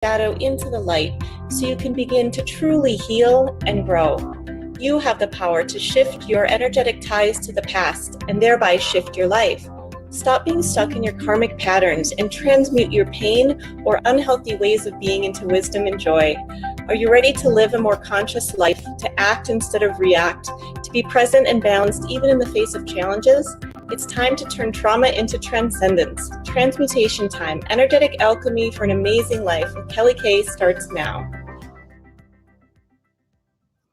shadow into the light so you can begin to truly heal and grow. You have the power to shift your energetic ties to the past and thereby shift your life. Stop being stuck in your karmic patterns and transmute your pain or unhealthy ways of being into wisdom and joy. Are you ready to live a more conscious life, to act instead of react, to be present and balanced even in the face of challenges? It's time to turn trauma into transcendence. Transmutation time, energetic alchemy for an amazing life with Kelly Kay starts now.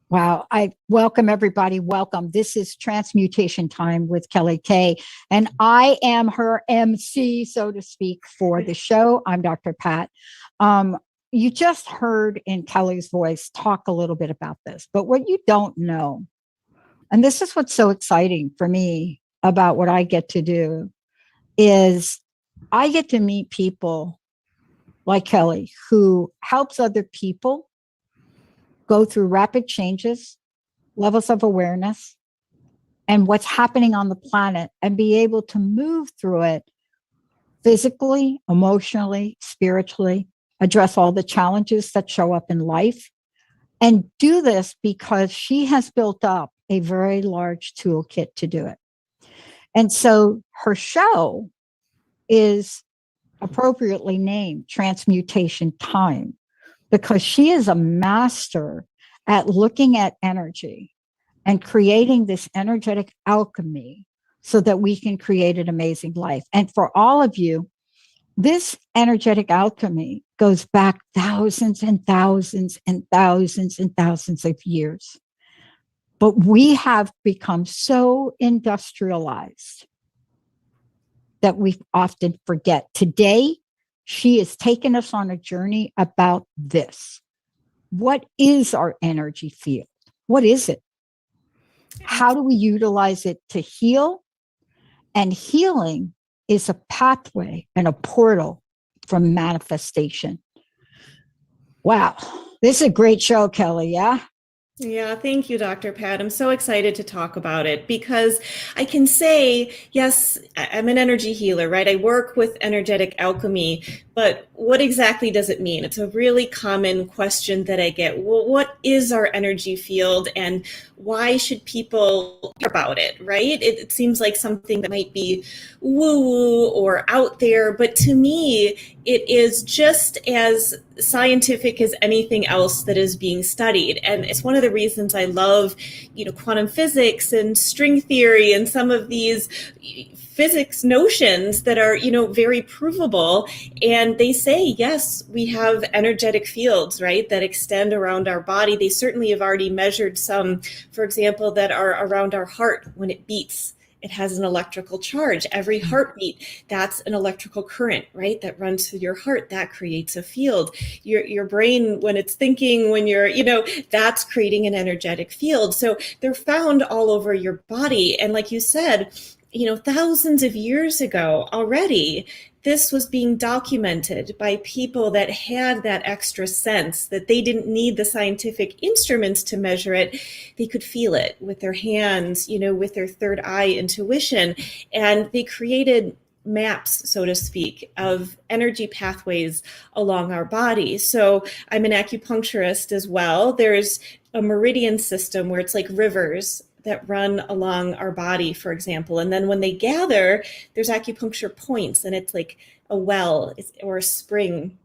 Wow. I welcome everybody. Welcome. This is Transmutation Time with Kelly Kay, and I am her MC, so to speak, for the show. I'm Dr. Pat. You just heard in Kelly's voice talk a little bit about this, but what you don't know, and this is what's so exciting for me about what I get to do, is I get to meet people like Kelly who helps other people go through rapid changes, levels of awareness, and what's happening on the planet, and be able to move through it physically, emotionally, spiritually, address all the challenges that show up in life, and do this because she has built up a very large toolkit to do it. And so her show is appropriately named Transmutation Time, because she is a master at looking at energy and creating this energetic alchemy so that we can create an amazing life. And for all of you, this energetic alchemy goes back thousands and thousands and thousands and thousands of years. But we have become so industrialized that we often forget. Today, she has taken us on a journey about this. What is our energy field? What is it? How do we utilize it to heal? And healing is a pathway and a portal from manifestation. Wow. This is a great show, Kelly. Yeah. Yeah, thank you, Dr. Pat. I'm so excited to talk about it because I can say, yes, I'm an energy healer, right? I work with energetic alchemy, but what exactly does it mean? It's a really common question that I get. Well, what is our energy field and why should people hear about it, right? It seems like something that might be woo-woo or out there, but to me, it is just as scientific as anything else that is being studied. And it's one of the reasons I love, quantum physics and string theory and some of these physics notions that are, very provable. And they say, yes, we have energetic fields, right, that extend around our body. They certainly have already measured some, for example, that are around our heart when it beats. It has an electrical charge. Every heartbeat, that's an electrical current, right? That runs through your heart. That creates a field. Your brain, when it's thinking, when you're, that's creating an energetic field. So they're found all over your body. And like you said, thousands of years ago already, this was being documented by people that had that extra sense that they didn't need the scientific instruments to measure it. They could feel it with their hands, with their third eye intuition. And they created maps, so to speak, of energy pathways along our body. So I'm an acupuncturist as well. There's a meridian system where it's like rivers that run along our body, for example. And then when they gather, there's acupuncture points, and it's like a well or a spring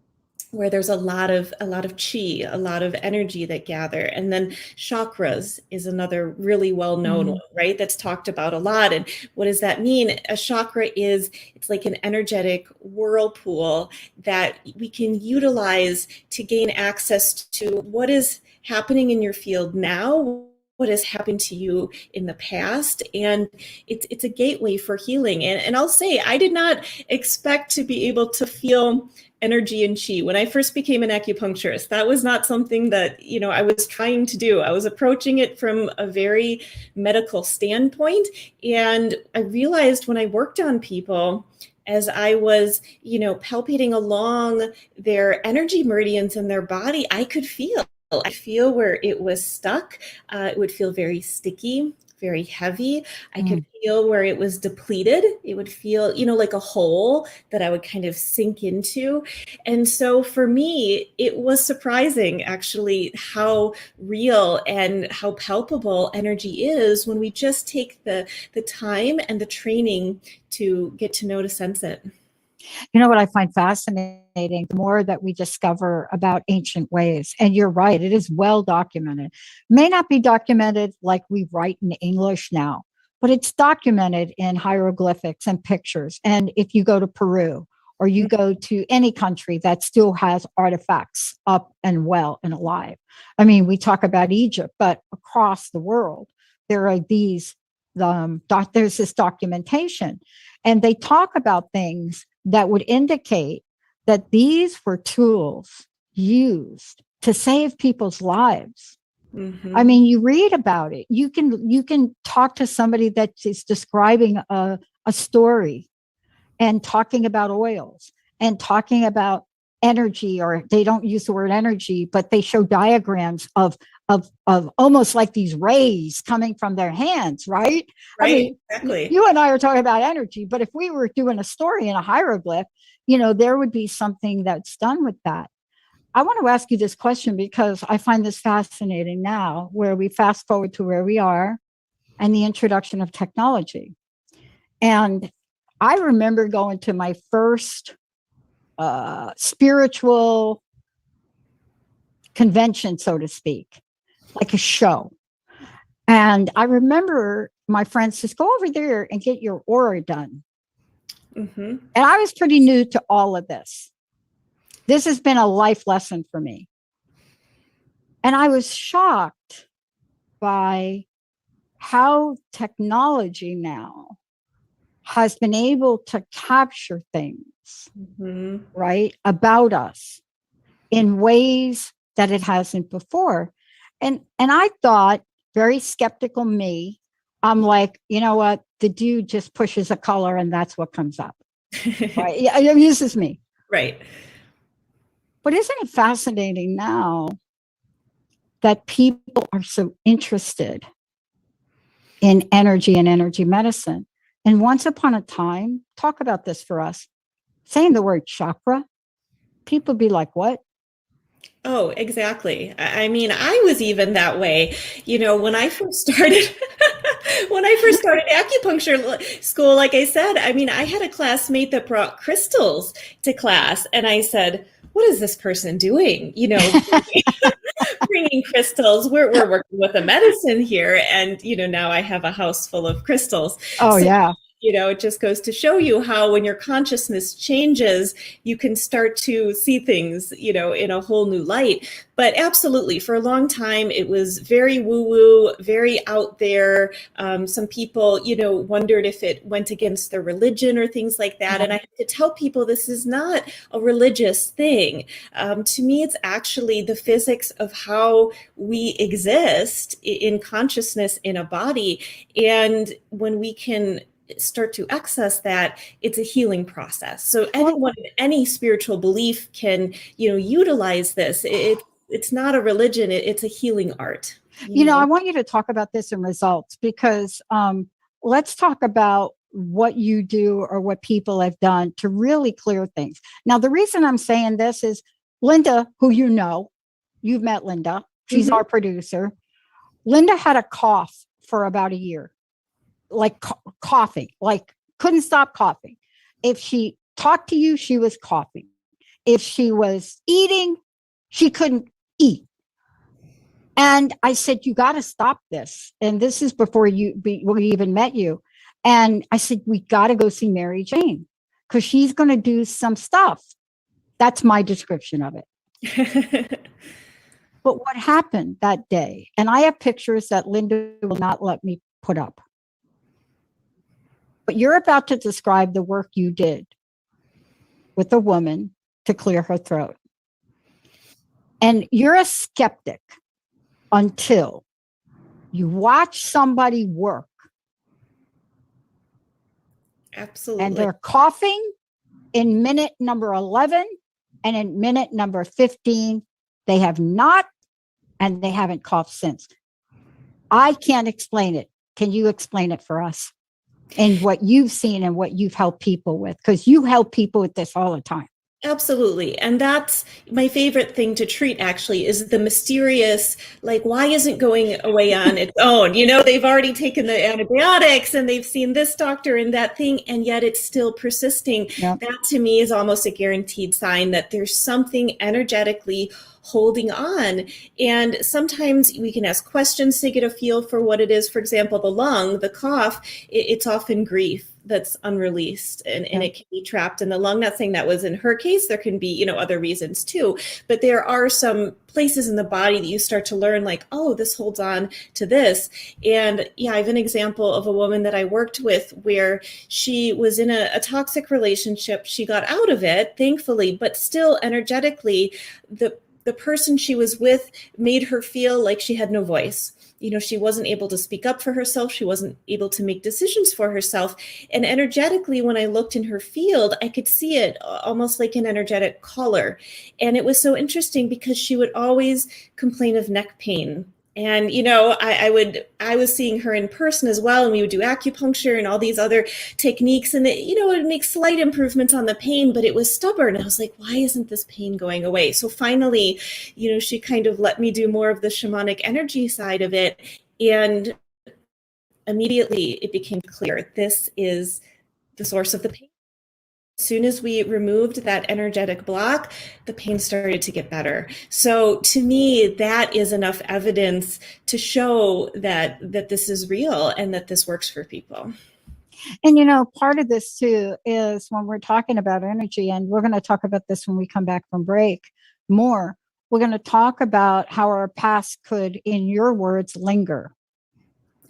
where there's a lot of chi, a lot of energy that gather. And then chakras is another really well-known one, right? That's talked about a lot. And what does that mean? A chakra it's like an energetic whirlpool that we can utilize to gain access to what is happening in your field now, what has happened to you in the past. And it's a gateway for healing. And I'll say, I did not expect to be able to feel energy and chi. When I first became an acupuncturist, that was not something that, I was trying to do. I was approaching it from a very medical standpoint. And I realized when I worked on people, as I was, palpating along their energy meridians in their body, I could feel where it was stuck. It would feel very sticky, very heavy. I could feel where it was depleted. It would feel, like a hole that I would kind of sink into. And so for me, it was surprising actually how real and how palpable energy is when we just take the time and the training to get to know to sense it. You know what I find fascinating? The more that we discover about ancient ways, and you're right, it is well documented. May not be documented like we write in English now, but it's documented in hieroglyphics and pictures. And if you go to Peru or you go to any country that still has artifacts up and well and alive. I mean, we talk about Egypt, but across the world, there are these, there's this documentation, and they talk about things that would indicate that these were tools used to save people's lives. I mean, you read about it. You can talk to somebody that is describing a story and talking about oils and talking about energy, or they don't use the word energy, but they show diagrams of almost like these rays coming from their hands, right? Right, I mean, exactly. you and I are talking about energy, but if we were doing a story in a hieroglyph, there would be something that's done with that. I want to ask you this question because I find this fascinating now, where we fast forward to where we are and the introduction of technology. And I remember going to my first spiritual convention, so to speak, like a show. And I remember my friend says, go over there and get your aura done. And I was pretty new to all of this. This has been a life lesson for me. And I was shocked by how technology now has been able to capture things, right, about us in ways that it hasn't before. And I thought, very skeptical me, I'm like, you know what? The dude just pushes a color and that's what comes up. Right? Yeah, this is me. Right. But isn't it fascinating now that people are so interested in energy and energy medicine? And once upon a time, talk about this for us, saying the word chakra, people be like, what? Oh, exactly. I mean, I was even that way. When I first started acupuncture school, like I said, I mean, I had a classmate that brought crystals to class, and I said, what is this person doing? Bringing crystals. We're working with a medicine here, and now I have a house full of crystals. Oh, so, yeah. It just goes to show you how when your consciousness changes, you can start to see things, in a whole new light. But absolutely, for a long time, it was very woo-woo, very out there. Some people, wondered if it went against their religion or things like that. And I have to tell people this is not a religious thing. To me, it's actually the physics of how we exist in consciousness in a body. And when we can start to access that, it's a healing process. So anyone in any spiritual belief can, utilize this. It's not a religion, it's a healing art. I want you to talk about this in results, because let's talk about what you do or what people have done to really clear things. Now, the reason I'm saying this is Linda, who you've met Linda. She's our producer. Linda had a cough for about a year. Like coughing, like couldn't stop coughing. If she talked to you, she was coughing. If she was eating, she couldn't eat. And I said, you got to stop this. And this is before we even met you. And I said, we got to go see Mary Jane because she's going to do some stuff. That's my description of it. But what happened that day, and I have pictures that Linda will not let me put up. But you're about to describe the work you did with a woman to clear her throat. And you're a skeptic until you watch somebody work. Absolutely. And they're coughing in minute number 11, and in minute number 15, they have not, and they haven't coughed since. I can't explain it. Can you explain it for us and what you've seen and what you've helped people with? Because you help people with this all the time. Absolutely. And that's my favorite thing to treat, actually, is the mysterious, like, why isn't going away on its own? You know, they've already taken the antibiotics and they've seen this doctor and that thing, and yet it's still persisting. Yeah. That to me is almost a guaranteed sign that there's something energetically holding on. And sometimes we can ask questions to get a feel for what it is. For example, the lung, the cough, it's often grief that's unreleased, and it can be trapped in the lung. Not saying that was in her case. There can be, you know, other reasons too, but there are some places in the body that you start to learn, like, oh, this holds on to this. And yeah, I have an example of a woman that I worked with where she was in a toxic relationship. She got out of it, thankfully, but still energetically, the person she was with made her feel like she had no voice. You know, she wasn't able to speak up for herself. She wasn't able to make decisions for herself. And energetically, when I looked in her field, I could see it almost like an energetic collar. And it was so interesting because she would always complain of neck pain. And, you know, I was seeing her in person as well, and we would do acupuncture and all these other techniques, and it would make slight improvements on the pain, but it was stubborn. I was like, why isn't this pain going away? So finally, she kind of let me do more of the shamanic energy side of it. And immediately it became clear, this is the source of the pain. As soon as we removed that energetic block, the pain started to get better. So to me, that is enough evidence to show that this is real and that this works for people. And, part of this too is when we're talking about energy, and we're going to talk about this when we come back from break more, we're going to talk about how our past could, in your words, linger.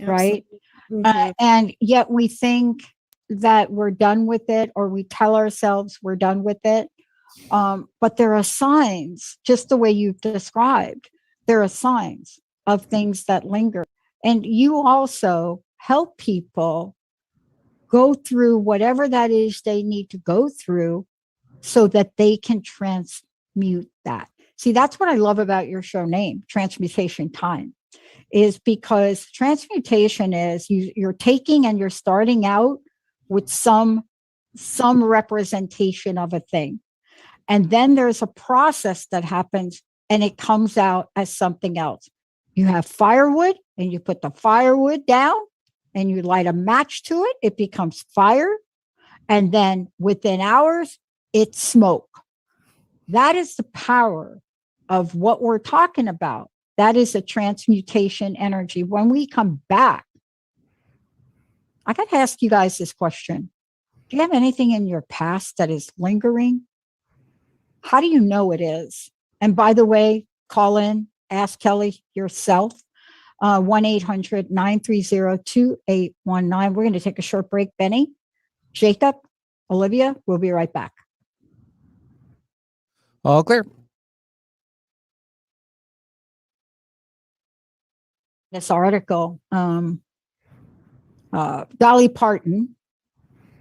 Absolutely. Right? Mm-hmm. And yet we think that we're done with it, or we tell ourselves we're done with it. But there are signs, just the way you've described, there are signs of things that linger. And you also help people go through whatever that is they need to go through so that they can transmute that. See, that's what I love about your show name, Transmutation Time, is because transmutation is you're taking and you're starting out with some representation of a thing. And then there's a process that happens and it comes out as something else. You have firewood and you put the firewood down and you light a match to it. It becomes fire. And then within hours, it's smoke. That is the power of what we're talking about. That is a transmutation energy. When we come back, I got to ask you guys this question. Do you have anything in your past that is lingering? How do you know it is? And by the way, call in, ask Kelly yourself, 1-800-930-2819. We're going to take a short break. Benny, Jacob, Olivia, we'll be right back. All clear. This article, Dolly Parton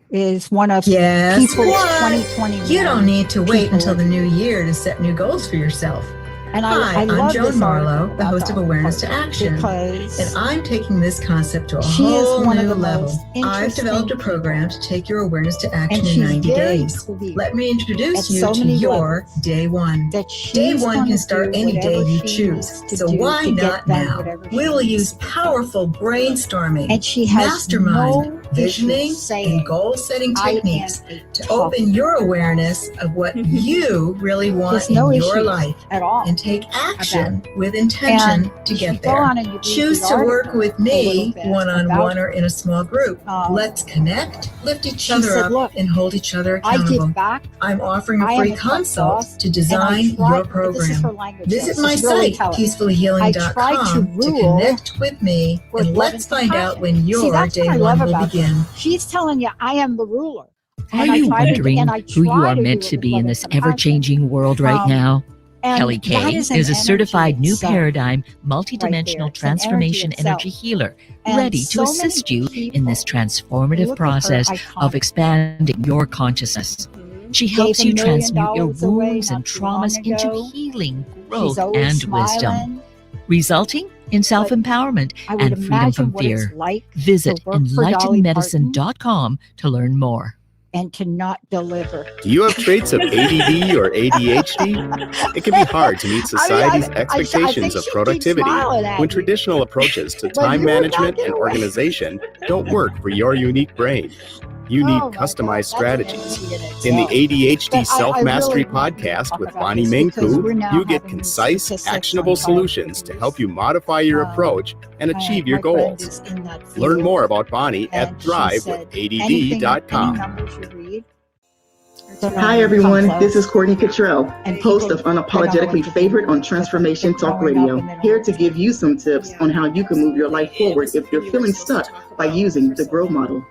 is one of people's 2021. You don't need to wait until the new year to set new goals for yourself. And Hi, I'm Joan Marlowe, the host of Awareness to Action, and I'm taking this concept to a whole new level. I've developed a program to take your awareness to action in 90 days. Let me introduce you to your Day 1. Day 1 can start any day you choose, so why not now? We will use powerful brainstorming, mastermind, visioning, and goal-setting techniques to open your awareness of what you really want in your life at all. And take action with intention to get there. Choose to work with me one-on-one or in a small group. Let's connect, lift each other up, and hold each other accountable. I'm offering a free consult to design your program. Visit my site, peacefullyhealing.com, to connect with me, and let's find out when your Day 1 will begin. She's telling you, I am the ruler. Are you wondering who you are meant to be in this ever-changing world right now? Kelly Kay is a certified new paradigm, multidimensional transformation energy healer, ready to assist you in this transformative process of expanding your consciousness. She helps you transmute your wounds and traumas into healing, growth, and wisdom. resulting in self-empowerment and freedom from fear. Visit enlightenedmedicine.com to learn more. And to not deliver. Do you have traits of ADD or ADHD? It can be hard to meet society's expectations of productivity when traditional approaches to time management and organization don't work for your unique brain. You need customized strategies. In the ADHD Self-Mastery Podcast with Bonnie Minku, you get concise, actionable solutions to help you modify your approach and achieve your goals. Learn more about Bonnie at thrivewithadd.com. Hi, everyone. This is Courtney Cottrell, host of Unapologetically Favored on Transformation Talk Radio, here to give you some tips on how you can move your life forward if you're feeling stuck by using the GROW model.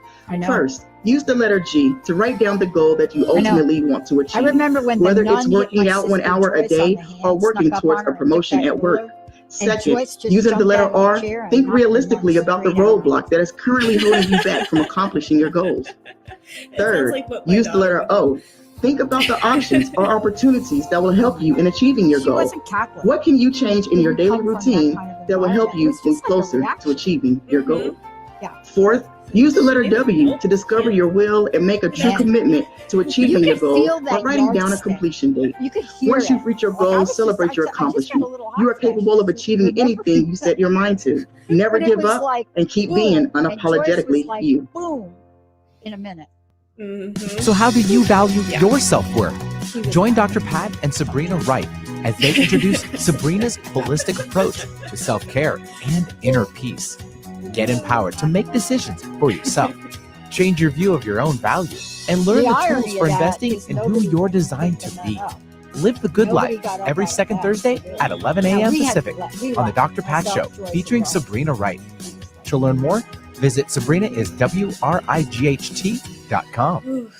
First, use the letter G to write down the goal that you ultimately want to achieve. I remember when whether it's working out 1 hour a day or working towards a promotion at work. Second, using the letter R, think realistically about the roadblock that is currently holding you back from accomplishing your goals. Third, use the letter O. Think about the options or opportunities that will help you in achieving your goal. What can you change in your daily routine that will help you move closer to achieving your goal? Fourth, use the letter W to discover your will and make a true commitment to achieving your goal by writing down a completion date. Once you've reached your goal, celebrate your accomplishment. You are capable of achieving anything you set your mind to. Never give up and keep being unapologetically you. Boom, in a minute. So how do you value your self-worth? Join Dr. Pat and Sabrina Wright as they introduce Sabrina's holistic approach to self-care and inner peace. Get empowered to make decisions for yourself. Change your view of your own value and learn the tools for investing in who you're designed to be. Live the good life every second Thursday at 11 a.m. Pacific on the Dr. Pat Show featuring Sabrina Wright. To learn more, visit SabrinaIsWright.com. Ooh,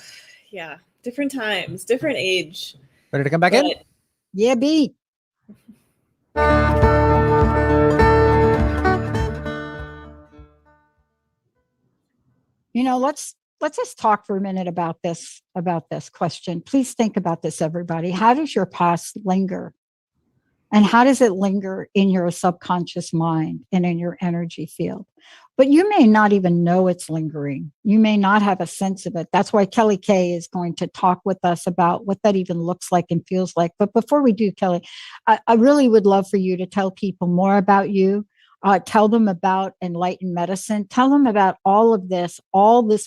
yeah, different times, different age. Ready to come back in? Yeah, B. You know, let's just talk for a minute about this question. Please think about this, everybody. How does your past linger? And how does it linger in your subconscious mind and in your energy field? But you may not even know it's lingering. You may not have a sense of it. That's why Kelly Kay is going to talk with us about what that even looks like and feels like. But before we do, Kelly, I really would love for you to tell people more about you. Tell them about Enlightened Medicine. Tell them about all this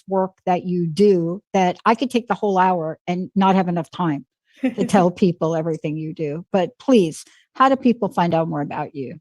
work that you do, that I could take the whole hour and not have enough time to tell people everything you do. But please, how do people find out more about you?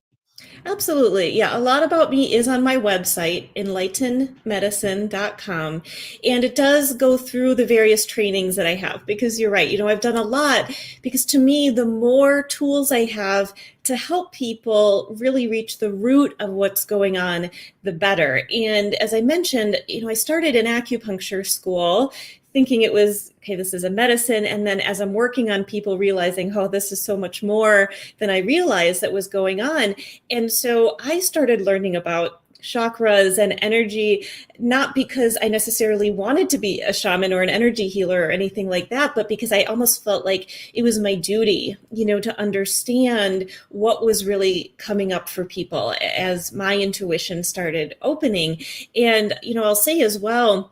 Absolutely. Yeah. A lot about me is on my website, enlightenedmedicine.com. And it does go through the various trainings that I have, because you're right. You know, I've done a lot, because to me, the more tools I have to help people really reach the root of what's going on, the better. And as I mentioned, you know, I started in acupuncture school thinking it was, okay, this is a medicine. And then as I'm working on people, realizing, oh, this is so much more than I realized that was going on. And so I started learning about chakras and energy, not because I necessarily wanted to be a shaman or an energy healer or anything like that, but because I almost felt like it was my duty, you know, to understand what was really coming up for people as my intuition started opening. And, you know, I'll say as well,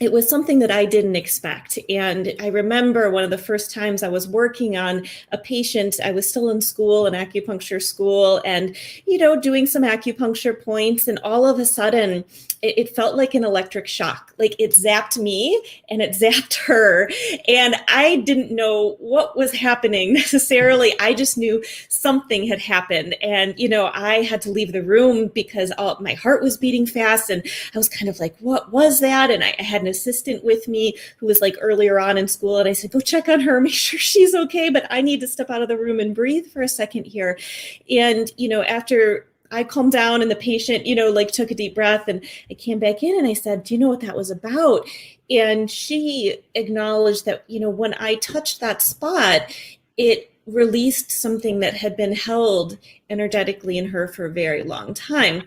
it was something that I didn't expect. And I remember one of the first times I was working on a patient, I was still in school, in acupuncture school, and, you know, doing some acupuncture points. And all of a sudden, it felt like an electric shock. Like it zapped me and it zapped her. And I didn't know what was happening necessarily. I just knew something had happened. And, you know, I had to leave the room because my heart was beating fast. And I was kind of like, what was that? And I had an assistant with me who was like earlier on in school. And I said, go check on her, make sure she's okay. But I need to step out of the room and breathe for a second here. And, you know, after I calmed down and the patient, you know, like took a deep breath, and I came back in and I said, do you know what that was about? And she acknowledged that, you know, when I touched that spot, it released something that had been held energetically in her for a very long time.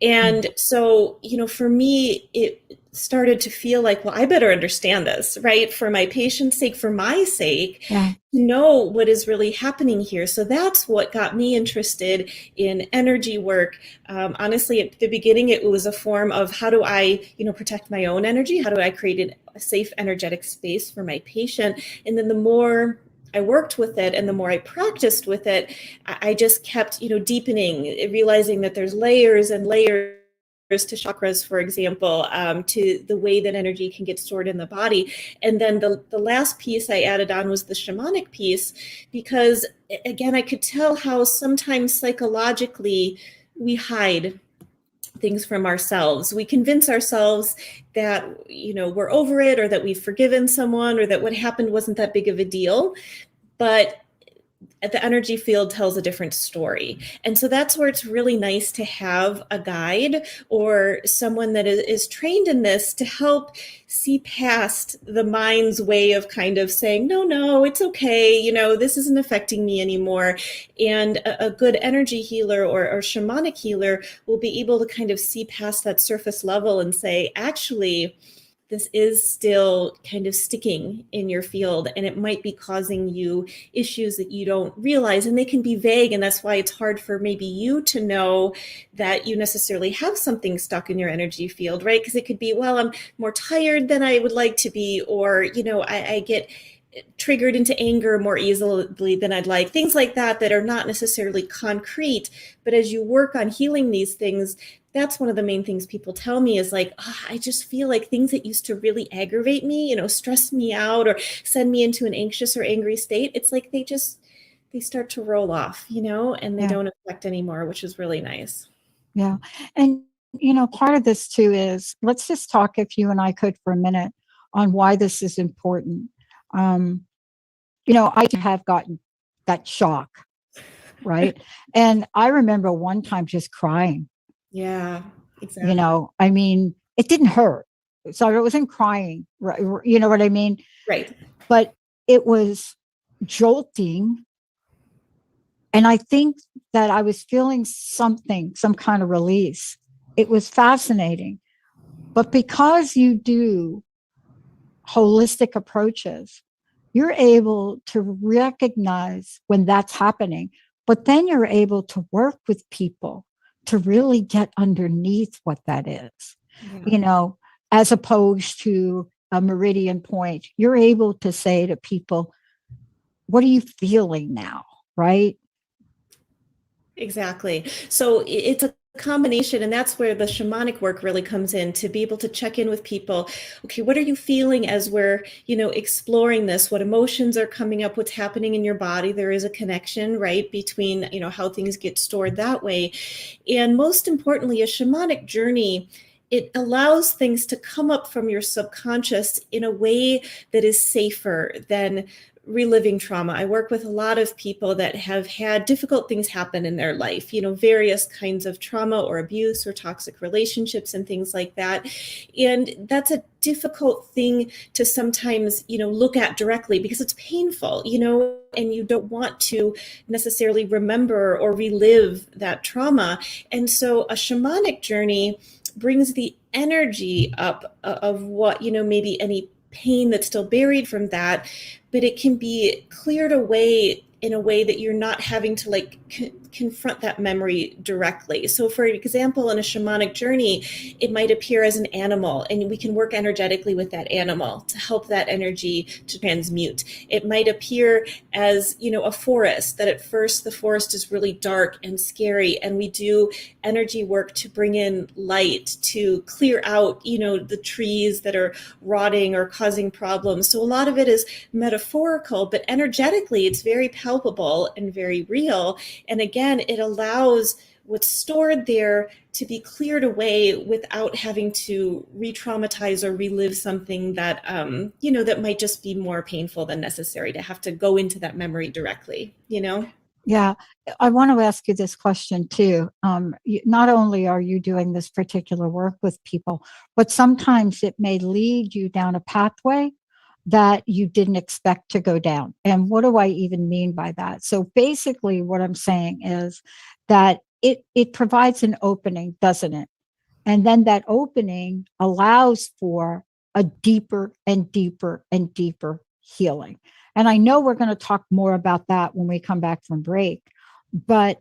And so, for me, it started to feel like, well, I better understand this, right? For my patient's sake, for my sake, to know what is really happening here. So that's what got me interested in energy work. Honestly, at the beginning, it was a form of how do I, protect my own energy? How do I create a safe, energetic space for my patient? And then the more I worked with it and the more I practiced with it, I just kept, deepening, realizing that there's layers and layers to chakras, for example, to the way that energy can get stored in the body. And then the last piece I added on was the shamanic piece, because again, I could tell how sometimes psychologically we hide things from ourselves. We convince ourselves that, we're over it, or that we've forgiven someone, or that what happened wasn't that big of a deal. But the energy field tells a different story. And so that's where it's really nice to have a guide or someone that is trained in this to help see past the mind's way of kind of saying, no, it's okay. This isn't affecting me anymore. And a good energy healer or shamanic healer will be able to kind of see past that surface level and say, actually, this is still kind of sticking in your field, and it might be causing you issues that you don't realize, and they can be vague. And that's why it's hard for maybe you to know that you necessarily have something stuck in your energy field, right? Because it could be, well, I'm more tired than I would like to be, or, I get triggered into anger more easily than I'd like, things like that are not necessarily concrete. But as you work on healing these things, that's one of the main things people tell me is like, I just feel like things that used to really aggravate me, stress me out or send me into an anxious or angry state, it's like they start to roll off, and they don't affect anymore, which is really nice. Yeah. And, part of this too is, let's just talk, if you and I could, for a minute on why this is important. I have gotten that shock, right? And I remember one time just crying. Yeah, exactly. It didn't hurt. So I wasn't crying, right? You know what I mean? Right. But it was jolting. And I think that I was feeling some kind of release. It was fascinating. But because you do holistic approaches, you're able to recognize when that's happening, but then you're able to work with people to really get underneath what that is, as opposed to a meridian point. You're able to say to people, what are you feeling now? Right? Exactly. So it's a combination, and that's where the shamanic work really comes in, to be able to check in with people. Okay, what are you feeling as we're, exploring this? What emotions are coming up? What's happening in your body? There is a connection, right, between, how things get stored that way. And most importantly, a shamanic journey, it allows things to come up from your subconscious in a way that is safer than reliving trauma. I work with a lot of people that have had difficult things happen in their life, various kinds of trauma or abuse or toxic relationships and things like that. And that's a difficult thing to sometimes, look at directly because it's painful, and you don't want to necessarily remember or relive that trauma. And so a shamanic journey brings the energy up of what, maybe any pain that's still buried from that, but it can be cleared away in a way that you're not having to confront that memory directly. So for example, in a shamanic journey, it might appear as an animal, and we can work energetically with that animal to help that energy to transmute. It might appear as, a forest, that at first the forest is really dark and scary, and we do energy work to bring in light, to clear out, the trees that are rotting or causing problems. So a lot of it is metaphorical, but energetically it's very palpable and very real. And again, it allows what's stored there to be cleared away without having to re-traumatize or relive something that, that might just be more painful than necessary to have to go into that memory directly, Yeah. I want to ask you this question too. Not only are you doing this particular work with people, but sometimes it may lead you down a pathway that you didn't expect to go down. And what do I even mean by that? So basically what I'm saying is that it provides an opening, doesn't it? And then that opening allows for a deeper and deeper and deeper healing. And I know we're going to talk more about that when we come back from break, but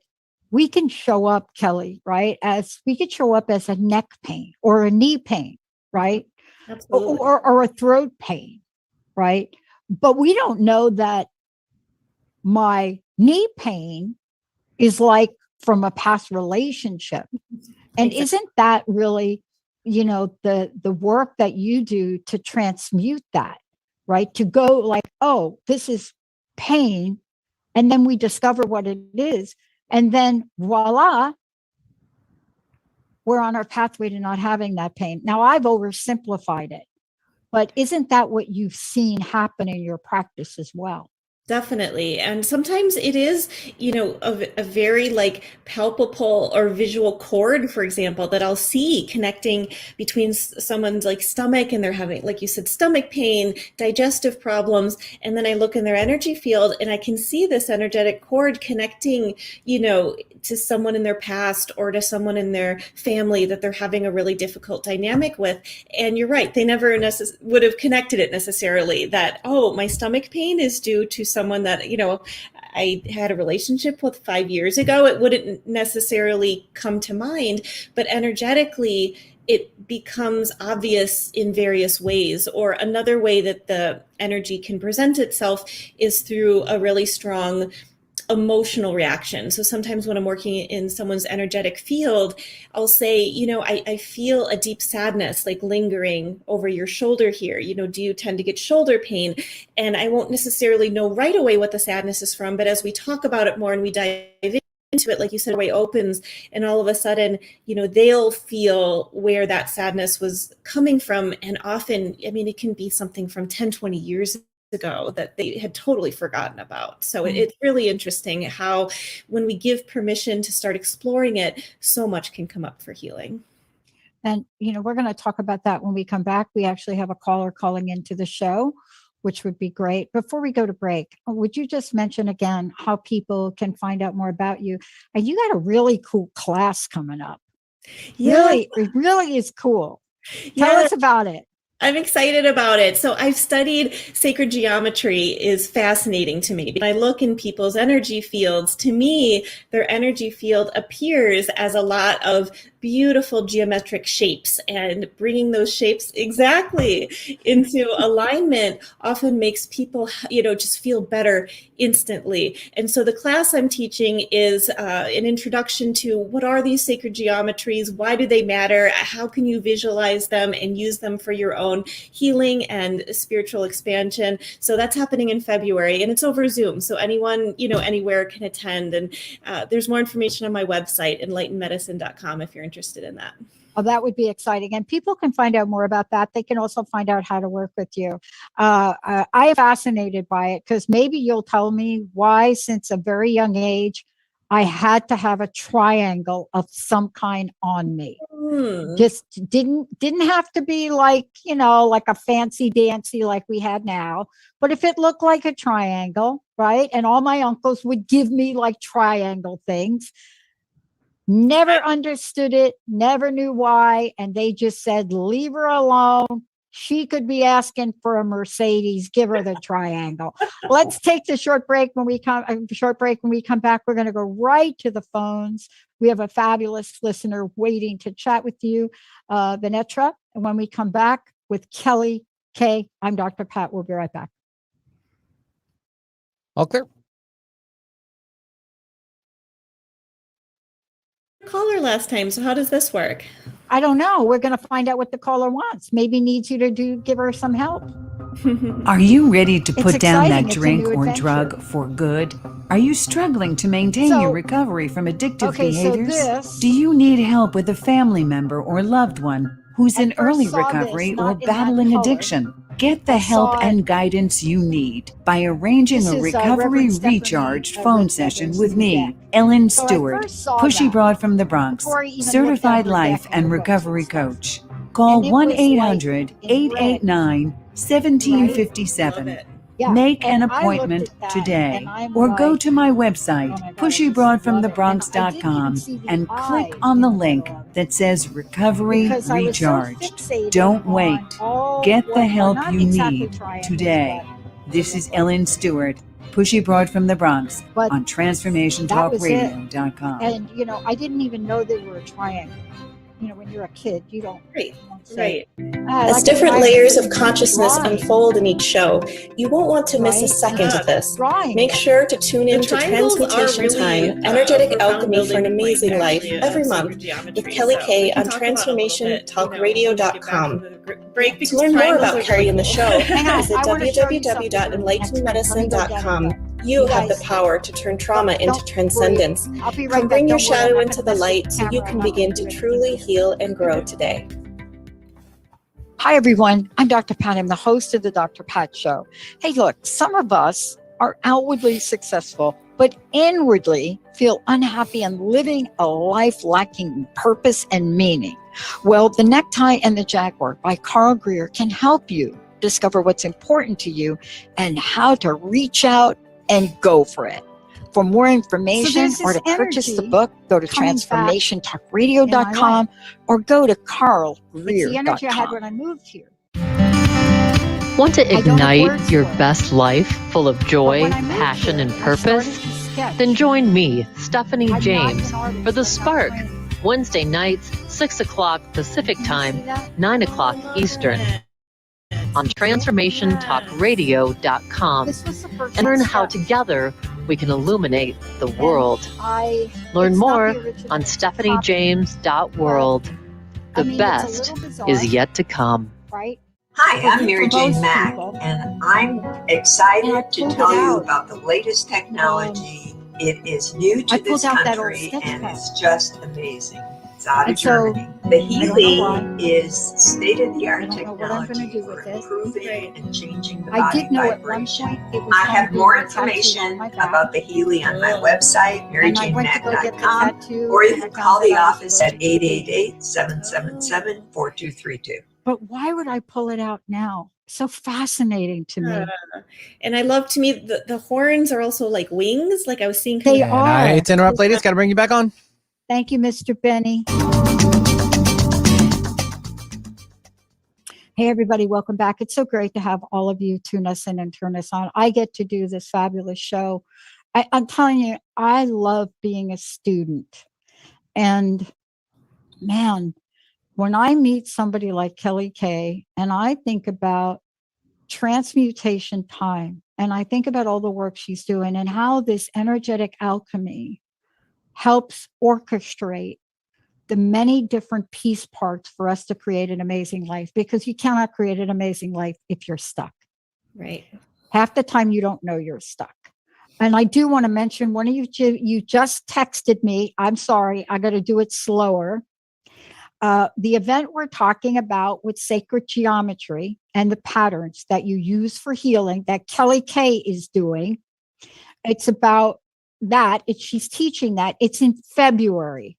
we can show up, Kelly, right? As we could show up as a neck pain or a knee pain, right? Absolutely. Or a throat pain, right? But we don't know that my knee pain is like from a past relationship. And Exactly. Isn't that really, the work that you do to transmute that, right? To go like, oh, this is pain. And then we discover what it is. And then voila, we're on our pathway to not having that pain. Now, I've oversimplified it, but isn't that what you've seen happen in your practice as well? Definitely. And sometimes it is, a very like palpable or visual cord, for example, that I'll see connecting between someone's like stomach and they're having, like you said, stomach pain, digestive problems. And then I look in their energy field and I can see this energetic cord connecting, to someone in their past or to someone in their family that they're having a really difficult dynamic with. And you're right, they never would have connected it necessarily that, oh, my stomach pain is due to someone that, I had a relationship with 5 years ago. It wouldn't necessarily come to mind, but energetically, it becomes obvious in various ways. Or another way that the energy can present itself is through a really strong emotional reaction. So sometimes when I'm working in someone's energetic field, I'll say, I feel a deep sadness like lingering over your shoulder here. Do you tend to get shoulder pain? And I won't necessarily know right away what the sadness is from, but as we talk about it more and we dive into it, like you said, the way it opens, and all of a sudden, they'll feel where that sadness was coming from. And often, it can be something from 10, 20 years ago that they had totally forgotten about. So it's really interesting how when we give permission to start exploring it, so much can come up for healing. And, we're going to talk about that when we come back. We actually have a caller calling into the show, which would be great. Before we go to break, would you just mention again how people can find out more about you? And you got a really cool class coming up. Yeah. Really, it really is cool. Tell us about it. I'm excited about it. So I've studied sacred geometry is fascinating to me. When I look in people's energy fields, to me, their energy field appears as a lot of beautiful geometric shapes, and bringing those shapes exactly into alignment often makes people, just feel better instantly. And so the class I'm teaching is an introduction to what are these sacred geometries? Why do they matter? How can you visualize them and use them for your own healing and spiritual expansion? So that's happening in February, and it's over Zoom. So anyone, anywhere can attend. And there's more information on my website, enlightenedmedicine.com, if you're interested in that. Oh, that would be exciting. And people can find out more about that. They can also find out how to work with you. I am fascinated by it because maybe you'll tell me why, since a very young age, I had to have a triangle of some kind on me. Just didn't have to be like, like a fancy dancy like we had now. But if it looked like a triangle, right? And all my uncles would give me like triangle things. Never understood it, never knew why. And they just said, leave her alone. She could be asking for a Mercedes. Give her the triangle. Let's take the short break. When we come back, we're going to go right to the phones. We have a fabulous listener waiting to chat with you, Venetra. And when we come back with Kelly K, I'm Dr. Pat. We'll be right back. All clear. Caller last time. So how does this work? I don't know. We're going to find out what the caller wants. Maybe needs you to give her some help. Are you ready to put down that It's drink or adventure. drug for good? Are you struggling to maintain your recovery from addictive behaviors? Do you need help with a family member or loved one who's in early recovery or battling addiction? Get the help and guidance you need by arranging a recovery recharged phone session with me, Ellen Stewart, Pushy Broad from the Bronx, certified life and recovery coach. Call 1-800-889 1757. Yeah. Make an And I looked appointment at that, today and I'm or go like, to my website, oh my God, I just love it. And I didn't pushybroadfromthebronx.com, even see the and I click on the in link middle of it. that says Recovery Because I was so Recharged. fixated Don't on wait. all Get the what- help not you exactly need triangles, today. This is Ellen Stewart, Pushy Broad from the Bronx, But on that was it. TransformationTalkRadio.com. And I didn't even know they were a triangle. When you're a kid, you don't say. As different layers of consciousness unfold in each show, you won't want to miss a second of this. Make sure to tune in to Transmutation Time, Energetic Alchemy for an Amazing Life, every month with Kelly Kay on TransformationTalkRadio.com. To learn more about Carrie and the show, visit www.enlightenedmedicine.com. You have the power to turn trauma into transcendence. Come bring your shadow into the light so you can begin to truly heal and grow today. Hi, everyone. I'm Dr. Pat. I'm the host of the Dr. Pat Show. Hey, look, some of us are outwardly successful, but inwardly feel unhappy and living a life lacking purpose and meaning. Well, The Necktie and the Jaguar by Carl Greer can help you discover what's important to you and how to reach out and go for it. For more information or to purchase the book, go to TransformationTalkRadio.com or go to carlgreer.com. It's the energy I had when I moved here. Want to ignite your best life full of joy, passion, and purpose? Then join me, Stephanie James, for The Spark, Wednesday nights, 6 o'clock Pacific Time, 9 o'clock Eastern, on TransformationTalkRadio.com, and learn how together we can illuminate the world. Learn more on stephaniejames.world. The best is yet to come. Right? Hi, I'm Mary Jane Mack, and I'm excited to tell you about the latest technology. It is new to this country, and it's just amazing. It's out of Germany. The Healy is state-of-the-art technology for improving and changing the body vibration. I have more information about the Healy on my website, maryjanemack.com, or you can call the office at 888-777-4232. But why would I pull it out now? So fascinating to me. And I love, to me, the horns are also like wings. Like I was seeing. They are. I hate to interrupt, ladies. Got to bring you back on. Thank you, Mr. Benny. Hey, everybody. Welcome back. It's so great to have all of you tune us in and turn us on. I get to do this fabulous show. I'm telling you, I love being a student. And man, when I meet somebody like Kelly Kay and I think about transmutation time and I think about all the work she's doing and how this energetic alchemy helps orchestrate the many different piece parts for us to create an amazing life, because you cannot create an amazing life if you're stuck. Right. Half the time you don't know you're stuck. And I do want to mention, one of you just texted me. I'm sorry, I got to do it slower. The event we're talking about with sacred geometry and the patterns that you use for healing that Kelly Kay is doing. It's about that. She's teaching that. It's in February.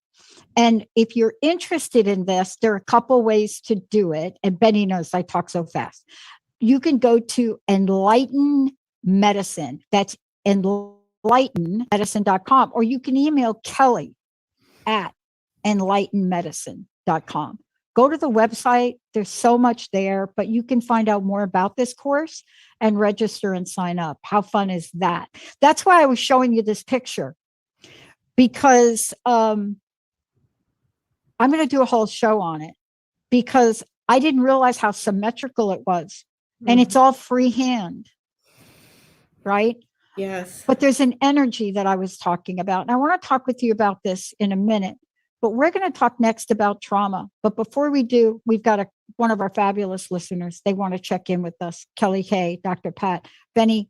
And if you're interested in this, there are a couple ways to do it. And Benny knows I talk so fast. You can go to Enlighten Medicine. That's enlightenmedicine.com. Or you can email Kelly at enlightenmedicine.com. Go to the website. There's so much there, but you can find out more about this course and register and sign up. How fun is that? That's why I was showing you this picture, because I'm going to do a whole show on it, because I didn't realize how symmetrical it was. And it's all freehand, right? Yes. But there's an energy that I was talking about. And I want to talk with you about this in a minute. But we're going to talk next about trauma. But before we do, we've got one of our fabulous listeners. They want to check in with us. Kelly Kay, Dr. Pat. Benny,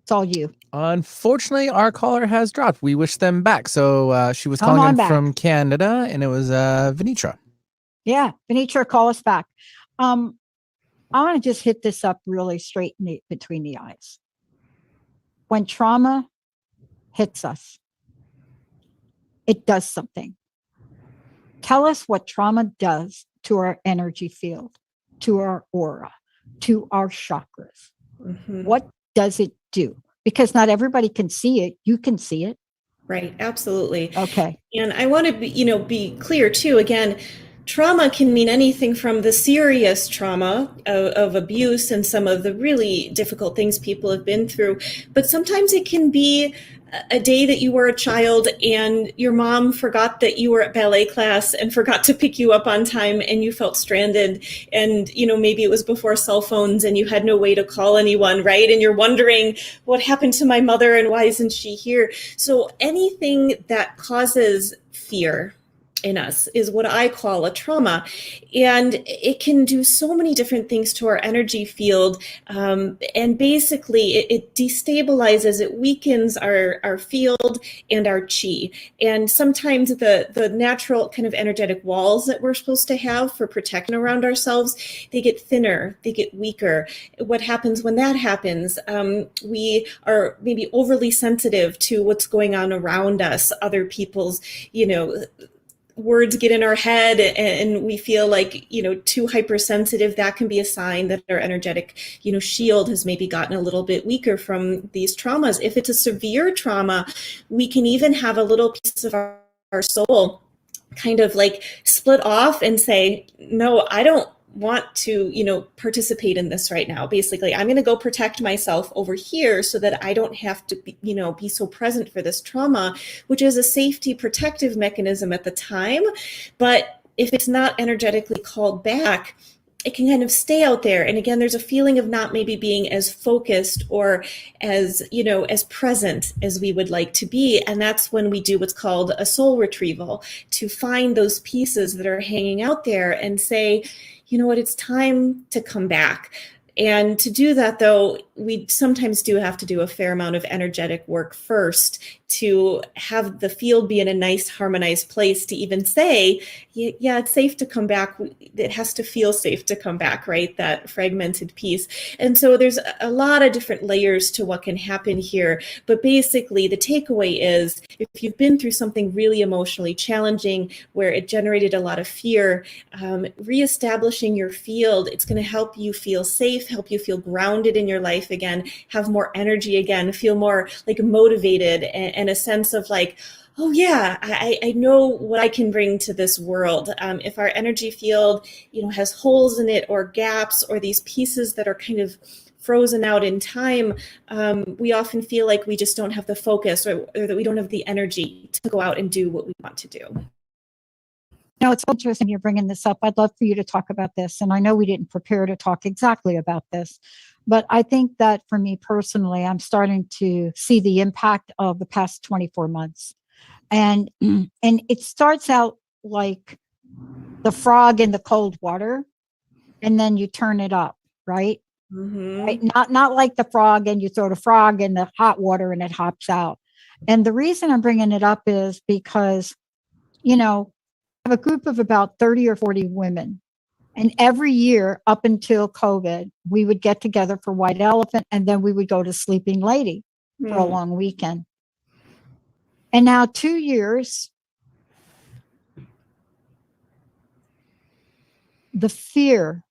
it's all you. Unfortunately, our caller has dropped. We wish them back. So she was calling in from Canada, and it was Venitra. Yeah, Venitra, call us back. I want to just hit this up really straight between the eyes. When trauma hits us, it does something. Tell us what trauma does to our energy field, to our aura, to our chakras. What does it do? Because not everybody can see it. You can see it. Right. Absolutely. Okay. And I want to be clear too. Again, trauma can mean anything from the serious trauma of abuse and some of the really difficult things people have been through. But sometimes it can be a day that you were a child and your mom forgot that you were at ballet class and forgot to pick you up on time and you felt stranded. And, maybe it was before cell phones and you had no way to call anyone, right? And you're wondering what happened to my mother and why isn't she here? So anything that causes fear in us is what I call a trauma. And it can do so many different things to our energy field. And basically it destabilizes, it weakens our field and our chi. And sometimes the natural kind of energetic walls that we're supposed to have for protection around ourselves, they get thinner, they get weaker. What happens when that happens? We are maybe overly sensitive to what's going on around us, other people's, words get in our head and we feel like, too hypersensitive. That can be a sign that our energetic, shield has maybe gotten a little bit weaker from these traumas. If it's a severe trauma, we can even have a little piece of our soul kind of like split off and say, no, I don't want to, participate in this right now. Basically, I'm going to go protect myself over here so that I don't have to be so present for this trauma, which is a safety protective mechanism at the time. But if it's not energetically called back, it can kind of stay out there. And again, there's a feeling of not maybe being as focused or as, as present as we would like to be. And that's when we do what's called a soul retrieval, to find those pieces that are hanging out there and say, you know what, it's time to come back. And to do that, though, we sometimes do have to do a fair amount of energetic work first to have the field be in a nice, harmonized place to even say, yeah, it's safe to come back. It has to feel safe to come back, right? That fragmented piece. And so there's a lot of different layers to what can happen here. But basically, the takeaway is if you've been through something really emotionally challenging where it generated a lot of fear, reestablishing your field, it's going to help you feel safe, help you feel grounded in your life again, have more energy again, feel more like motivated and a sense of like, oh yeah, I know what I can bring to this world. If our energy field, has holes in it or gaps or these pieces that are kind of frozen out in time, we often feel like we just don't have the focus or that we don't have the energy to go out and do what we want to do. Now, it's interesting you're bringing this up. I'd love for you to talk about this. And I know we didn't prepare to talk exactly about this, but I think that for me personally, I'm starting to see the impact of the past 24 months. And it starts out like the frog in the cold water, and then you turn it up, right? Mm-hmm. Right? Not like the frog and you throw the frog in the hot water and it hops out. And the reason I'm bringing it up is because, I have a group of about 30 or 40 women. And every year up until COVID, we would get together for White Elephant and then we would go to Sleeping Lady for a long weekend. And now 2 years, the fear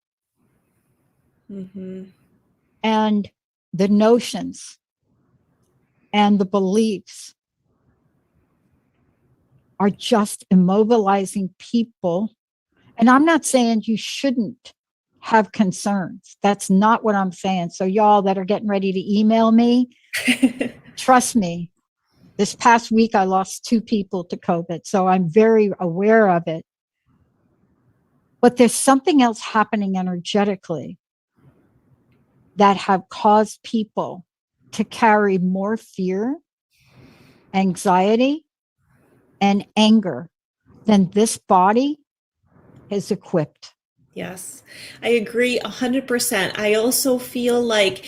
and the notions and the beliefs are just immobilizing people. And I'm not saying you shouldn't have concerns. That's not what I'm saying. So y'all that are getting ready to email me, trust me, this past week I lost 2 people to COVID. So I'm very aware of it. But there's something else happening energetically that have caused people to carry more fear, anxiety, and anger than this body is equipped. Yes, I agree 100%. I also feel like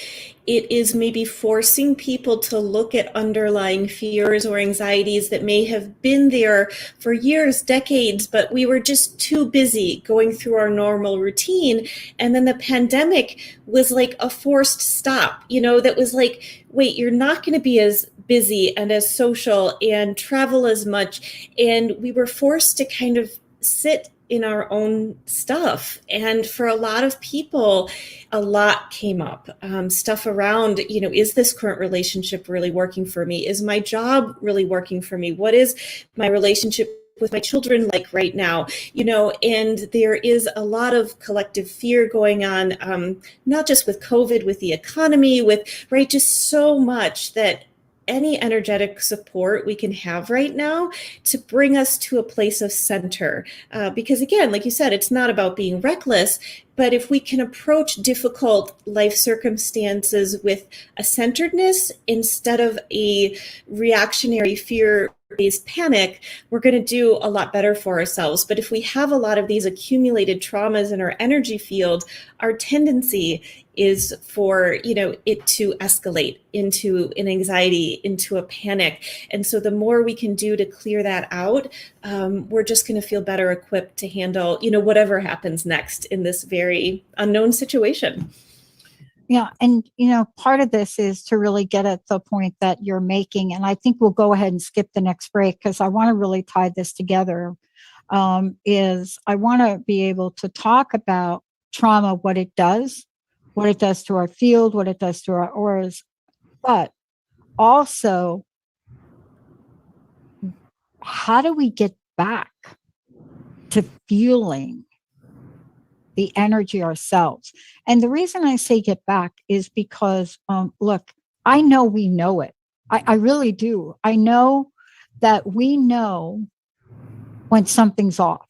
it is maybe forcing people to look at underlying fears or anxieties that may have been there for years, decades, but we were just too busy going through our normal routine. And then the pandemic was like a forced stop, that was like, wait, you're not going to be as busy and as social and travel as much. And we were forced to kind of sit in our own stuff. And for a lot of people, a lot came up. Stuff around, is this current relationship really working for me? Is my job really working for me? What is my relationship with my children like right now? And there is a lot of collective fear going on, not just with COVID, with the economy, right, just so much that any energetic support we can have right now to bring us to a place of center. Because again, like you said, it's not about being reckless, but if we can approach difficult life circumstances with a centeredness instead of a reactionary fear-based panic, we're going to do a lot better for ourselves. But if we have a lot of these accumulated traumas in our energy field, our tendency is for it to escalate into an anxiety, into a panic. And so the more we can do to clear that out, we're just going to feel better equipped to handle whatever happens next in this very unknown situation. Yeah. And, part of this is to really get at the point that you're making. And I think we'll go ahead and skip the next break because I want to really tie this together. Is I want to be able to talk about trauma, what it does to our field, what it does to our auras, but also how do we get back to feeling the energy ourselves? And the reason I say get back is because, look, I know we know it. I really do. I know that we know when something's off.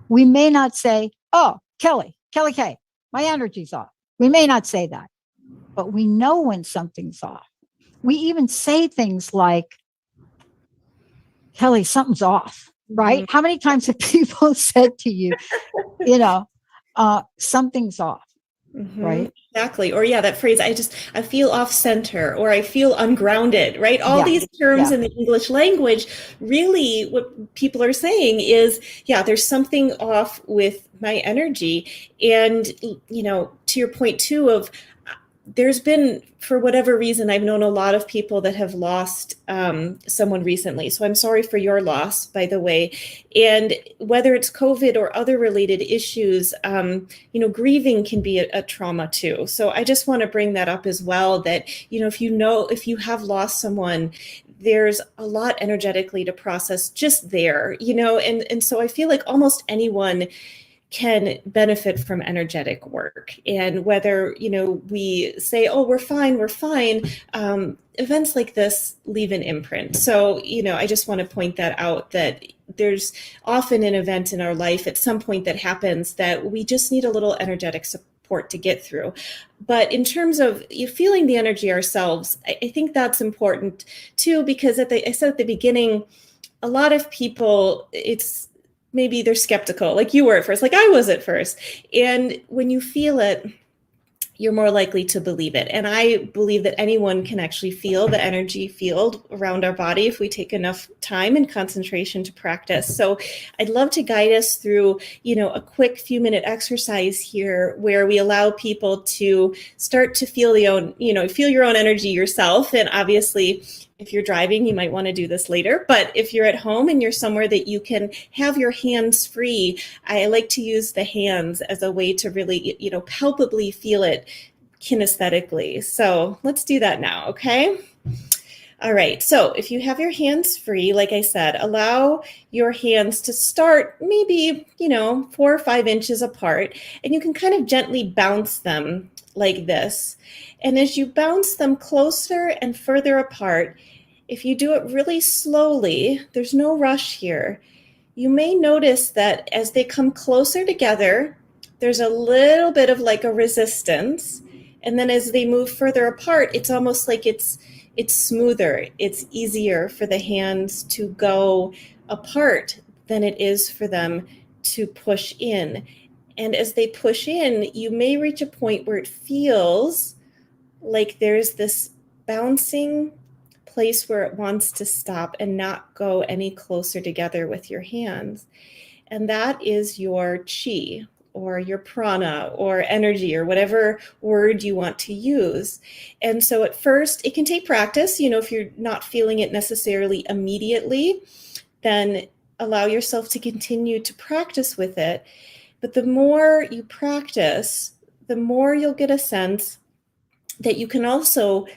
We may not say, oh, Kelly K, my energy's off. We may not say that, but we know when something's off. We even say things like, Kelly, something's off, right? Mm-hmm. How many times have people said to you, something's off, mm-hmm. right? Exactly. Or that phrase, I feel off center, or I feel ungrounded, right? All these terms in the English language, really what people are saying is, there's something off with my energy. And, to your point too of, there's been, for whatever reason, I've known a lot of people that have lost someone recently. So I'm sorry for your loss, by the way. And whether it's COVID or other related issues, grieving can be a trauma too. So I just want to bring that up as well, that, if you have lost someone, there's a lot energetically to process just there, and so I feel like almost anyone can benefit from energetic work. And whether, we say, oh, we're fine, events like this leave an imprint. So, I just want to point that out, that there's often an event in our life at some point that happens that we just need a little energetic support to get through. But in terms of feeling the energy ourselves, I think that's important too, because I said at the beginning, a lot of people, maybe they're skeptical, like you were at first, like I was at first. And when you feel it, you're more likely to believe it. And I believe that anyone can actually feel the energy field around our body if we take enough time and concentration to practice. So I'd love to guide us through, a quick few-minute exercise here where we allow people to start to feel feel your own energy yourself. And obviously, if you're driving, you might want to do this later. But if you're at home and you're somewhere that you can have your hands free, I like to use the hands as a way to really, palpably feel it kinesthetically. So let's do that now, okay? All right, so if you have your hands free, like I said, allow your hands to start maybe, 4 or 5 inches apart, and you can kind of gently bounce them like this. And as you bounce them closer and further apart, if you do it really slowly, there's no rush here, you may notice that as they come closer together, there's a little bit of like a resistance. And then as they move further apart, it's almost like it's smoother. It's easier for the hands to go apart than it is for them to push in. And as they push in, you may reach a point where it feels like there's this bouncing place where it wants to stop and not go any closer together with your hands. And that is your chi, or your prana, or energy, or whatever word you want to use. And so at first, it can take practice. If you're not feeling it necessarily immediately, then allow yourself to continue to practice with it. But the more you practice, the more you'll get a sense that you can also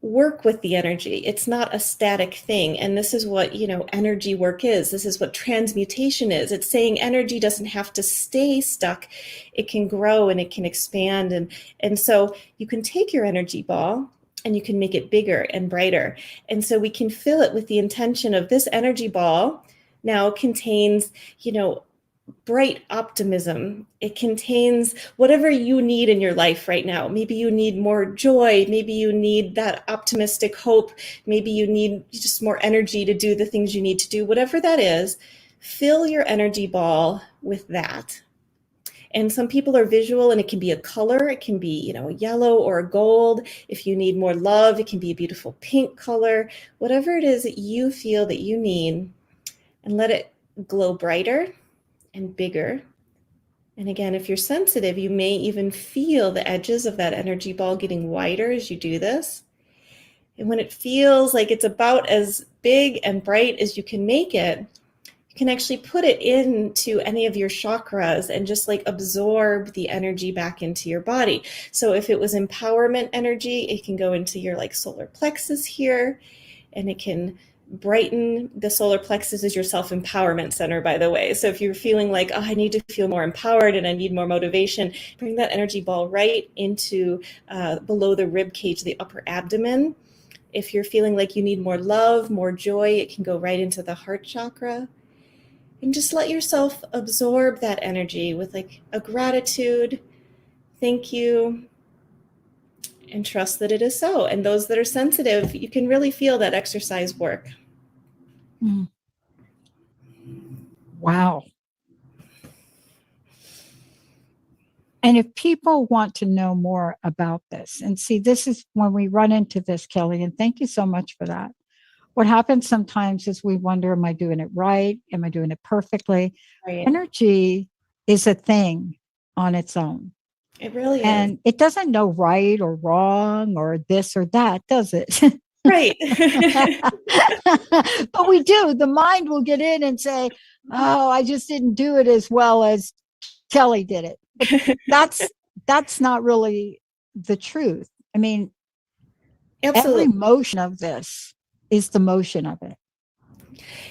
work with the energy. It's not a static thing. And this is what, energy work is. This is what transmutation is. It's saying energy doesn't have to stay stuck. It can grow and it can expand. And so you can take your energy ball and you can make it bigger and brighter. And so we can fill it with the intention of this energy ball now contains, bright optimism. It contains whatever you need in your life right now. Maybe you need more joy. Maybe you need that optimistic hope. Maybe you need just more energy to do the things you need to do. Whatever that is, fill your energy ball with that. And some people are visual, and it can be a color. It can be, a yellow or a gold. If you need more love, it can be a beautiful pink color. Whatever it is that you feel that you need, and let it glow brighter and bigger. And again, if you're sensitive, you may even feel the edges of that energy ball getting wider as you do this. And when it feels like it's about as big and bright as you can make it, you can actually put it into any of your chakras and just absorb the energy back into your body. So if it was empowerment energy, it can go into your solar plexus here, and it can brighten. The solar plexus is your self-empowerment center, by the way. So if you're feeling I need to feel more empowered and I need more motivation, bring that energy ball right into below the rib cage, the upper abdomen. If you're feeling like you need more love, more joy, it can go right into the heart chakra. And just let yourself absorb that energy with a gratitude, thank you, and trust that it is so. And those that are sensitive, you can really feel that exercise work. Wow. And if people want to know more about this, and see, this is when we run into this, Kelly, and thank you so much for that. What happens sometimes is we wonder, am I doing it right? Am I doing it perfectly? Right. Energy is a thing on its own. It really is. And it doesn't know right or wrong or this or that, does it? Right. But we do. The mind will get in and say, oh, I just didn't do it as well as Kelly did it. But that's not really the truth. I mean, absolutely. Every motion of this is the motion of it.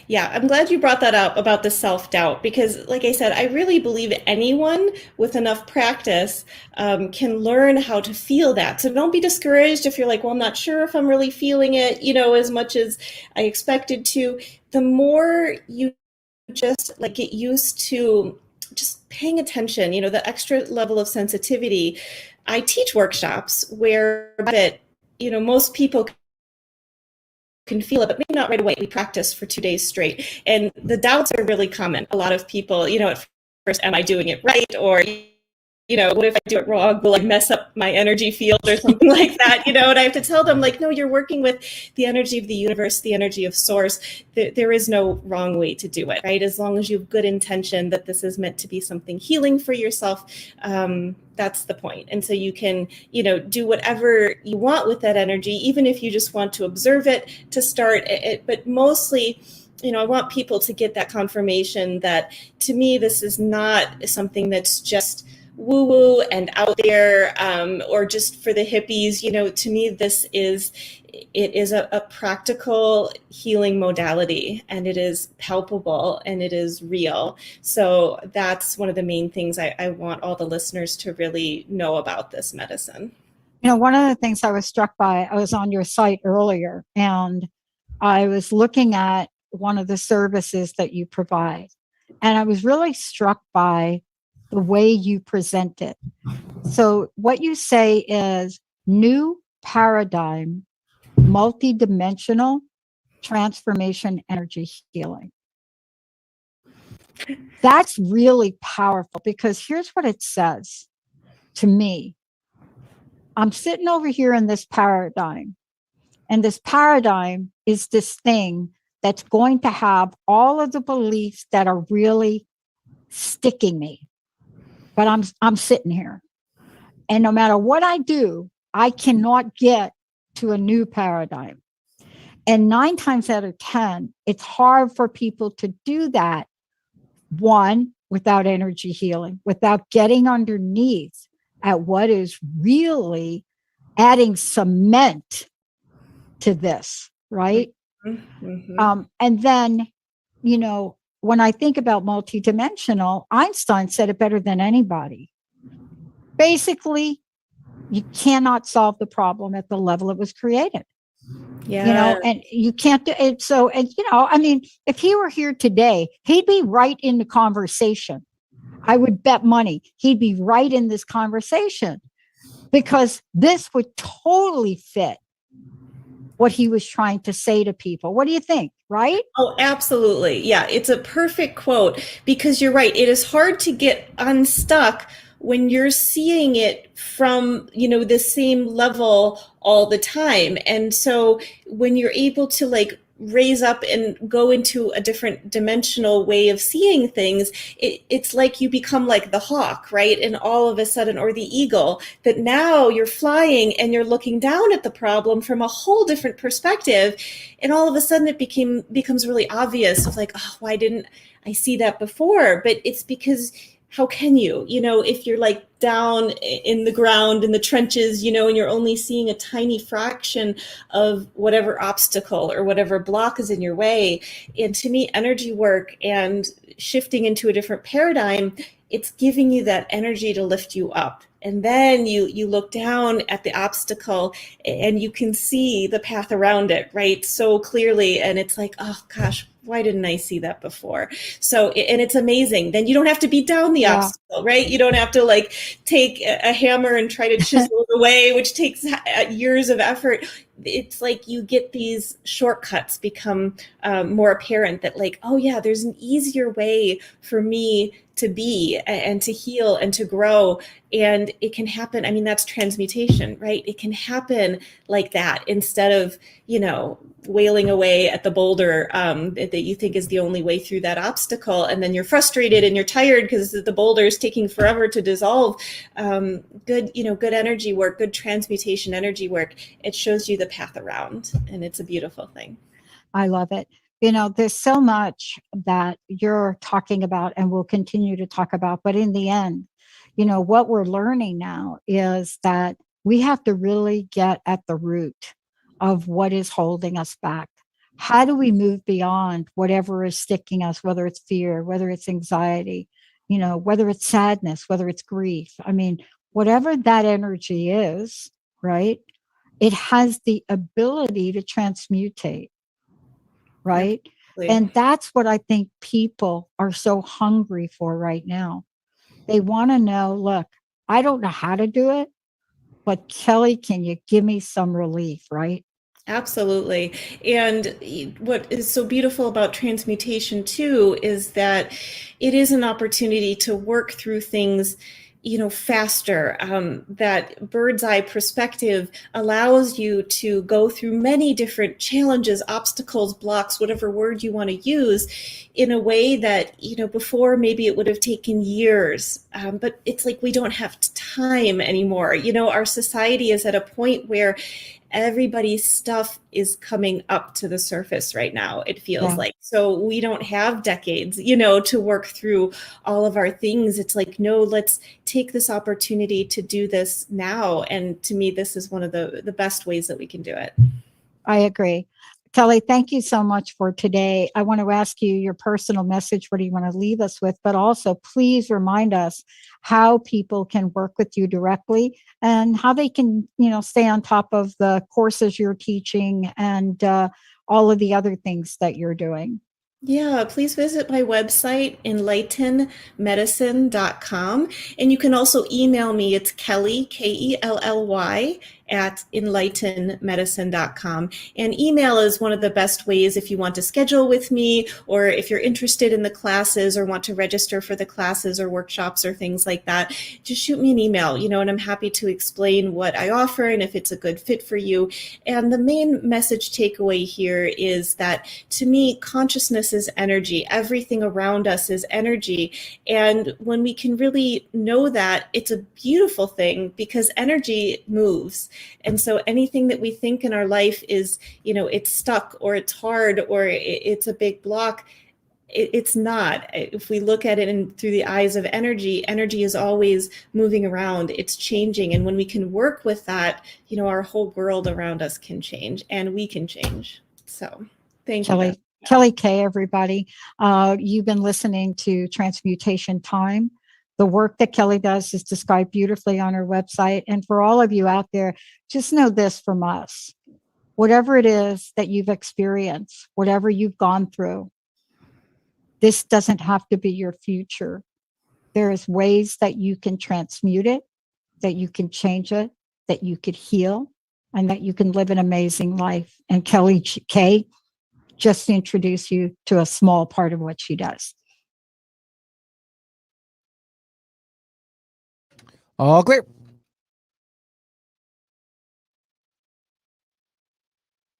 Yeah, I'm glad you brought that up about the self-doubt, because like I said, I really believe anyone with enough practice can learn how to feel that. So don't be discouraged if you're like, well, I'm not sure if I'm really feeling it, as much as I expected to. The more you just get used to just paying attention, the extra level of sensitivity. I teach workshops where most people can feel it, but maybe not right away. We practice for 2 days straight. And the doubts are really common. A lot of people, at first, am I doing it right? Or, what if I do it wrong? Will I mess up my energy field or something like that? And I have to tell them no, you're working with the energy of the universe, the energy of source. There is no wrong way to do it, right? As long as you have good intention that this is meant to be something healing for yourself, that's the point. And so you can, do whatever you want with that energy, even if you just want to observe it to start it. But mostly, I want people to get that confirmation that, to me, this is not something that's just woo-woo and out there, or just for the hippies. To me, it is a practical healing modality, and it is palpable and it is real. So that's one of the main things I want all the listeners to really know about this medicine. One of the things I was struck by, I was on your site earlier, and I was looking at one of the services that you provide, and I was really struck by the way you present it. So what you say is new paradigm, multidimensional transformation energy healing. That's really powerful, because here's what it says to me. I'm sitting over here in this paradigm, and this paradigm is this thing that's going to have all of the beliefs that are really sticking me. But I'm sitting here, and no matter what I do, I cannot get to a new paradigm. And 9 times out of 10, it's hard for people to do that. One, without energy healing, without getting underneath at what is really adding cement to this, right? Mm-hmm. And then, you know, when I think about multidimensional, Einstein said it better than anybody. Basically, you cannot solve the problem at the level it was created. Yeah. You know, and you can't do it. So, and, you know, I mean, if he were here today, he'd be right in the conversation. I would bet money he'd be right in this conversation, because this would totally fit what he was trying to say to people. What do you think? Right? Oh, absolutely. Yeah, it's a perfect quote, because you're right. It is hard to get unstuck when you're seeing it from, you know, the same level all the time. And so when you're able to like raise up and go into a different dimensional way of seeing things, it's like you become like the hawk, right? And all of a sudden, or the eagle, that now you're flying and you're looking down at the problem from a whole different perspective. And all of a sudden it becomes really obvious of like, oh, why didn't I see that before? But it's because how can you, you know, if you're like down in the ground, in the trenches, you know, and you're only seeing a tiny fraction of whatever obstacle or whatever block is in your way. And to me, energy work and shifting into a different paradigm, it's giving you that energy to lift you up. And then you look down at the obstacle and you can see the path around it, right? So clearly. And it's like, oh gosh, why didn't I see that before? So, and it's amazing. Then you don't have to beat down the obstacle, right? You don't have to like take a hammer and try to chisel it away, which takes years of effort. It's like you get these shortcuts become more apparent, that like, oh yeah, there's an easier way for me to be and to heal and to grow. And it can happen. I mean, that's transmutation, right? It can happen like that, instead of, you know, wailing away at the boulder that you think is the only way through that obstacle. And then you're frustrated and you're tired because the boulder is taking forever to dissolve. Good energy work, good transmutation energy work. It shows you the path around, and it's a beautiful thing. I love it. You know, there's so much that you're talking about and we'll continue to talk about. But in the end, you know, what we're learning now is that we have to really get at the root of what is holding us back. How do we move beyond whatever is sticking us, whether it's fear, whether it's anxiety, you know, whether it's sadness, whether it's grief? I mean, whatever that energy is, right? It has the ability to transmutate. Right. Absolutely. And that's what I think people are so hungry for right now. They want to know, look, I don't know how to do it, but Kelly, can you give me some relief? Right. Absolutely. And what is so beautiful about transmutation too is that it is an opportunity to work through things, you know, faster. That bird's eye perspective allows you to go through many different challenges, obstacles, blocks, whatever word you want to use, in a way that, you know, before maybe it would have taken years. But it's like we don't have time anymore. You know, our society is at a point where everybody's stuff is coming up to the surface right now, it feels like. So we don't have decades, you know, to work through all of our things. It's like, no, let's take this opportunity to do this now. And to me, this is one of the best ways that we can do it. I agree. Kelly, thank you so much for today. I want to ask you your personal message. What do you want to leave us with? But also, please remind us how people can work with you directly and how they can, you know, stay on top of the courses you're teaching and all of the other things that you're doing. Yeah, please visit my website, enlightenmedicine.com. And you can also email me. It's Kelly, Kelly, at enlightenmedicine.com. And email is one of the best ways if you want to schedule with me, or if you're interested in the classes or want to register for the classes or workshops or things like that. Just shoot me an email, you know, and I'm happy to explain what I offer and if it's a good fit for you. And the main message takeaway here is that, to me, consciousness is energy. Everything around us is energy. And when we can really know that, it's a beautiful thing, because energy moves. And so anything that we think in our life is, it's stuck or it's hard or it's a big block, it's not. If we look at it through the eyes of energy, energy is always moving around, it's changing. And when we can work with that, our whole world around us can change and we can change. So thank you. Kelly K, everybody. You've been listening to Transmutation Time. The work that Kelly does is described beautifully on her website. And for all of you out there, just know this from us. Whatever it is that you've experienced, whatever you've gone through, this doesn't have to be your future. There's ways that you can transmute it, that you can change it, that you could heal, and that you can live an amazing life. And Kelly K just introduce you to a small part of what she does. All clear.